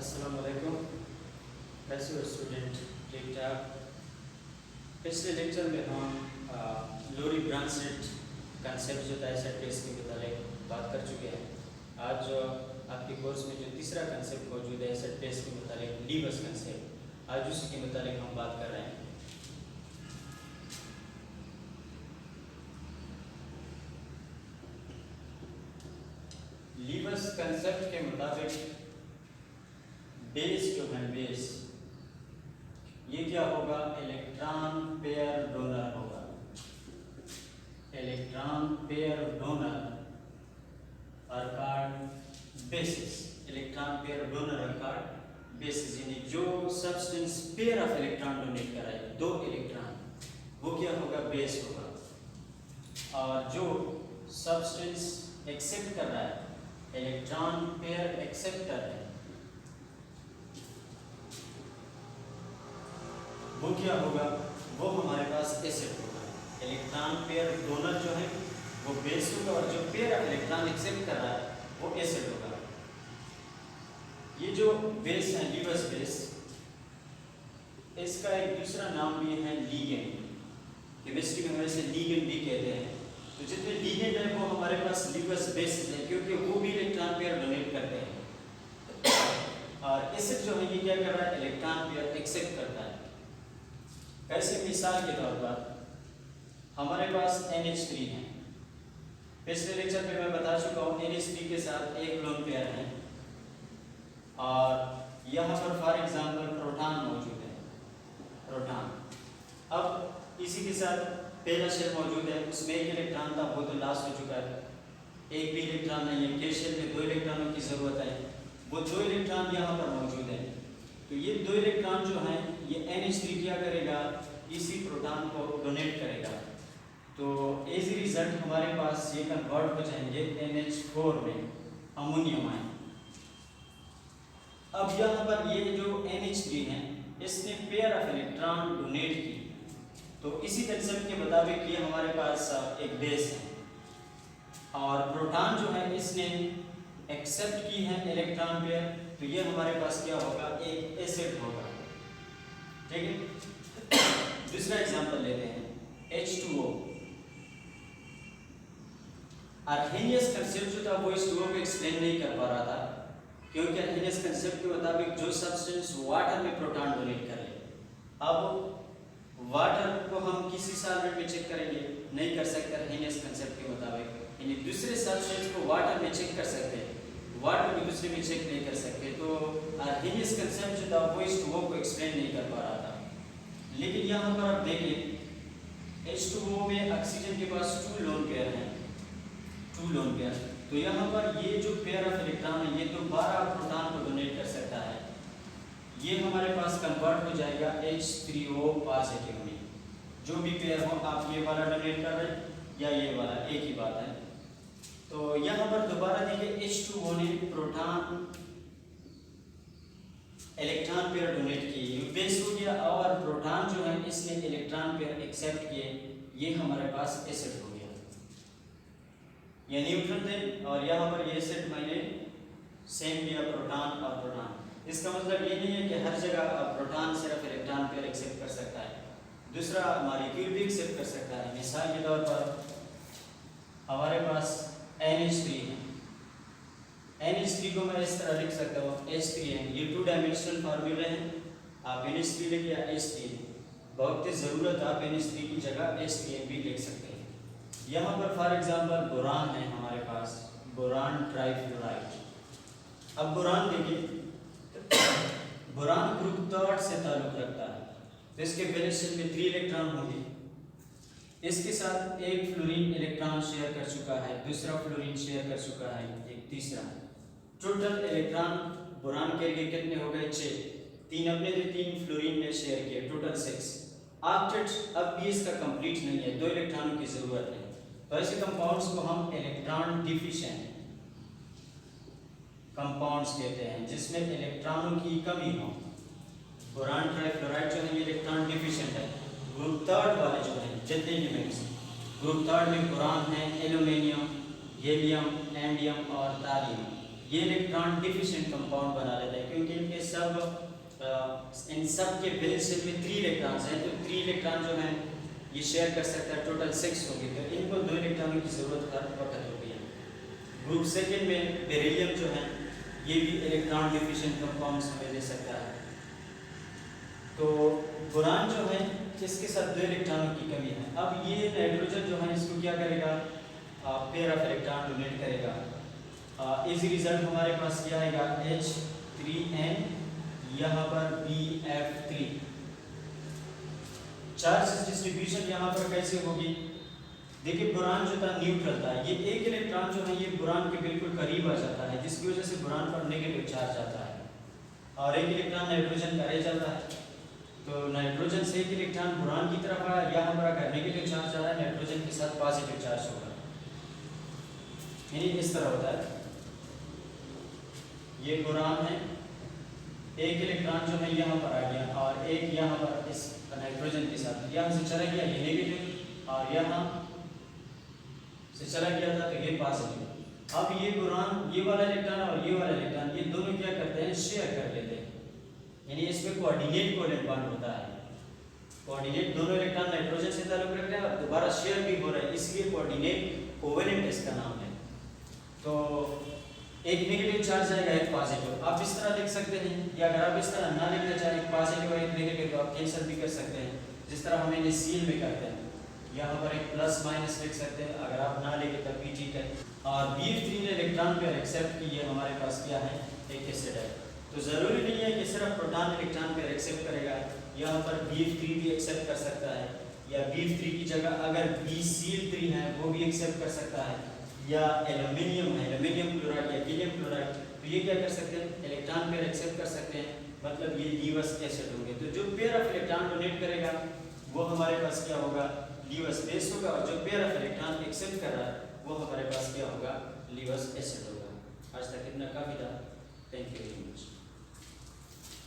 अस्सलाम वालेकुम। कैसे हो स्टूडेंट? ठीक ठाक। पिछले लेक्चर में हम लोरी ब्रांचेट कंसेप्ट जो डाइसेट टेस्ट के मुताबिक बात कर चुके हैं। आज जो आपके कोर्स में जो तीसरा कंसेप्ट मौजूद है डाइसेट टेस्ट के मुताबिक लीवर्स कंसेप्ट, आज उसी के मुताबिक हम बात कर रहे हैं। लीवर्स कंसेप्ट के मुताबिक बेस जो है बेस ये क्या होगा? इलेक्ट्रॉन पेयर डोनर होगा। Electron pair donor are called bases. Electron pair donor are called bases, यानी जो substance pair of electron donate कराए, दो इलेक्ट्रॉन, वो क्या होगा? बेस होगा। और जो सब्सटेंस एक्सेप्ट कर रहा है, इलेक्ट्रॉन पेयर एक्सेप्टर है, वो क्या होगा? वो हमारे पास एसिड होगा। इलेक्ट्रॉन पेयर डोनर जो है वो बेस होगा और जो पेयर ऑफ इलेक्ट्रॉन एक्सेप्ट कर रहा है वो एसिड होगा। ये जो बेस है लीवर्स बेस, इसका एक दूसरा नाम भी है लीगेंड। केमिस्ट्री में हम इसे लीगेंड भी कहते हैं। तो जितने लीगेंड है वो हमारे पास लीवर्स बेस है, क्योंकि वो भी इलेक्ट्रॉन पेयर डोनेट करते हैं। और एसिड जो है ये क्या कर रहा है? इलेक्ट्रॉन पेयर एक्सेप्ट करता है। ऐसे मिसाल के तौर पर हमारे पास NH3 है। पिछले लेक्चर में मैं बता चुका हूँ NH3 के साथ एक लोन पेयर है और यहाँ पर फॉर एग्जांपल प्रोटॉन मौजूद है। प्रोटॉन, अब इसी के साथ पहला शेल मौजूद है, उसमें एक इलेक्ट्रॉन था, वो तो लॉस हो चुका है। एक भी इलेक्ट्रॉन नहीं है। के शेल में 2 इलेक्ट्रॉनों की ज़रूरत है, वो 2 इलेक्ट्रॉन यहाँ पर मौजूद है। तो ये 2 इलेक्ट्रॉन जो हैं ये NH3 क्या करेगा? इसी प्रोटॉन को डोनेट करेगा। तो एज ए रिजल्ट हमारे पास ये कन्वर्ट हो जाएंगे NH4 में, अमोनियम आयन। अब यहाँ पर ये जो NH3 है इसने पेयर ऑफ इलेक्ट्रॉन डोनेट की, तो इसी कंसेप्ट के मुताबिक ये हमारे पास एक बेस है। और प्रोटॉन जो है इसने एक्सेप्ट की है इलेक्ट्रॉन पेयर, तो ये हमारे पास क्या होगा? एक एसिड होगा। ठीक है। दूसरा एग्जांपल लेते हैं, H2O। आर्हेनियस कंसेप्ट जो था वो H2O को एक्सप्लेन नहीं कर पा रहा था, क्योंकि आर्हेनियस कंसेप्ट के मुताबिक जो सब्सटेंस वाटर में प्रोटॉन डोनेट कर ले, अब वाटर को हम किसी सॉल्वेंट में चेक करेंगे? नहीं कर सकते आर्हेनियस कंसेप्ट के मुताबिक। यानी दूसरे सब्सटेंस को वाटर में चेक कर सकते हैं, वाटर को दूसरे में चेक नहीं कर सकते। तो आर्हेनियस कंसेप्ट जो था वो H2O को एक्सप्लेन नहीं कर पा रहा था। लेकिन यहाँ पर आप देखें H2O में ऑक्सीजन के पास 2 लोन पेयर हैं, 2 लोन पेयर। तो यहाँ पर ये जो पेयर ऑफ इलेक्ट्रॉन है ये दोबारा प्रोटॉन को डोनेट कर सकता है। ये हमारे पास कन्वर्ट हो जाएगा H3O पॉजिटिव में। जो भी पेयर हो, आप ये वाला डोनेट कर रहे हैं या ये वाला, एक ही बात है। तो यहाँ पर दोबारा देखिए H2O ने प्रोटॉन इलेक्ट्रॉन पेयर डोनेट किए, बेस हो गया, और प्रोटॉन जो है इसने इलेक्ट्रॉन पेयर एक्सेप्ट किए, ये हमारे पास एसिड हो गया। ये न्यूट्रल थे और यहाँ पर ये एसिड मैंने सेम किया, प्रोटॉन और प्रोटॉन। इसका मतलब ये नहीं है कि हर जगह प्रोटॉन सिर्फ इलेक्ट्रॉन पेयर एक्सेप्ट कर सकता है, दूसरा मॉलिक्यूल भी एक्सेप्ट कर सकता है। मिसाल के तौर पर हमारे पास NH3 है। NH3 को मैं इस तरह लिख सकता हूँ H3N। ये 2 डायमेंशनल फार्मूले हैं। आप NH3 लिख या H3N, वक्त ज़रूरत आप NH3 की जगह H3N भी लिख सकते हैं। यहाँ पर फॉर एग्जांपल बोरान है हमारे पास, बोरान ट्राइफ्लोराइड। अब बोरान देखिए, बोरान ग्रुप 3 से ताल्लुक़ रखता है, तो इसके वैलेंस शेल में 3 इलेक्ट्रॉन होंगे। इसके साथ एक फ्लोरीन इलेक्ट्रॉन शेयर कर चुका है, दूसरा फ्लोरीन शेयर कर चुका है, एक तीसरा। टोटल इलेक्ट्रॉन बोरान के लिए कितने हो गए? 6। 3 अपने थे, 3 फ्लोरीन ने शेयर किए, टोटल 6। ऑक्टेट अब भी इसका कंप्लीट नहीं है, 2 इलेक्ट्रॉनों की जरूरत है। तो ऐसे कंपाउंड्स को हम इलेक्ट्रॉन डिफिशिएंट कंपाउंड्स कहते हैं, जिसमें इलेक्ट्रॉनों की कमी हो। बोरान ट्राइफ्लोराइड जो है ये इलेक्ट्रॉन डिफिशिएंट है। ग्रुप 3 वाले जो हैं जितने एलिमेंट्स, ग्रुप 3 में बोरान है, एल्यूमिनियम, गैलियम, एंडियम और तारियम, ये इलेक्ट्रॉन डिफिशिएंट कंपाउंड बना लेते हैं, क्योंकि इनके इन सब के बैलेंस शेल में 3 इलेक्ट्रॉन्स हैं, तो 3 इलेक्ट्रॉन जो हैं ये शेयर कर सकता है, टोटल 6 होंगे, तो इनको 2 इलेक्ट्रॉनों की ज़रूरत हर वक्त होगी है। ग्रुप सेकेंड में बेरिलियम जो है ये भी इलेक्ट्रॉन डिफिशिएंट कंपाउंड्स हमें दे सकता है। तो बोरान जो है इसके साथ 2 इलेक्ट्रॉनों की कमी है। अब ये नाइट्रोजन जो है इसको क्या करेगा, पेयर ऑफ इलेक्ट्रॉन डोनेट करेगा। इस रिजल्ट हमारे पास क्या आएगा, H3n, यहाँ पर BF3। चार्ज डिस्ट्रीब्यूशन यहाँ पर कैसे होगी, देखिए बोरान जो था न्यूट्रल था, ये एक इलेक्ट्रॉन जो है ये बोरान के बिल्कुल करीब आ जाता है, जिसकी वजह से बोरान पर नेगेटिव चार्ज आता है, और एक इलेक्ट्रॉन नाइट्रोजन का रह जाता है। तो नाइट्रोजन से एक इलेक्ट्रॉन बोरान की तरफ आया, या हमारा अगर नेगेटिव चार्ज आ रहा है नाइट्रोजन के साथ पॉजिटिव चार्ज होगा, यानी इस तरह होता है। ये बोरान है, एक इलेक्ट्रॉन जो है यहाँ पर आ गया और एक यहाँ पर इस नाइट्रोजन के साथ यहाँ से चला गया, ये नेगेटिव, और यहाँ से चला गया था तो ये पॉजिटिव। अब ये बोरान, ये वाला इलेक्ट्रॉन और ये वाला इलेक्ट्रॉन, ये दोनों क्या करते हैं, शेयर कर लेते हैं, यानी इसमें कोऑर्डिनेट कोवेलेंट बॉन्ड होता है। कोऑर्डिनेट दोनों इलेक्ट्रॉन नाइट्रोजन से ताल्लुक रखते हैं और दोबारा शेयर भी हो रहा है, इसलिए कोऑर्डिनेट कोवेलेंट इसका नाम है। तो एक नेगेटिव चार्ज आएगा, एक पॉजिटिव। आप इस तरह लिख सकते हैं, या अगर आप इस तरह ना लिखना चाहें, एक पॉजिटिव और एक नेगेटिव, तो आप कैंसिल भी कर सकते हैं, जिस तरह हम इन्हें सील में करते हैं। यहाँ पर एक प्लस माइनस लिख सकते हैं, अगर आप ना लिखे तब भी ठीक है। और BF3 ने इलेक्ट्रॉन पेयर एक्सेप्ट की, ये हमारे पास क्या है, एक एसिड है। तो ज़रूरी नहीं है कि सिर्फ प्रोटॉन इलेक्ट्रॉन पेयर एक्सेप्ट करेगा, यहाँ पर BF3 भी एक्सेप्ट कर सकता है, या BF3 की जगह अगर BCl3 है वो भी एक्सेप्ट कर सकता है, या एल्यूमिनियम है, एल्यूमिनियम क्लोराइड या गैलियम क्लोराइड, तो ये क्या कर सकते हैं, इलेक्ट्रॉन पेयर एक्सेप्ट कर सकते हैं, मतलब ये लीवस एसिड होंगे। तो जो पेयर ऑफ इलेक्ट्रॉन डोनेट करेगा वो हमारे पास क्या होगा, लीवस बेस होगा, और जो पेयर ऑफ इलेक्ट्रॉन एक्सेप्ट कर रहा है वो हमारे पास क्या होगा, लीवस एसिड होगा। आज तक इतना काफ़ी था। Thank you very much.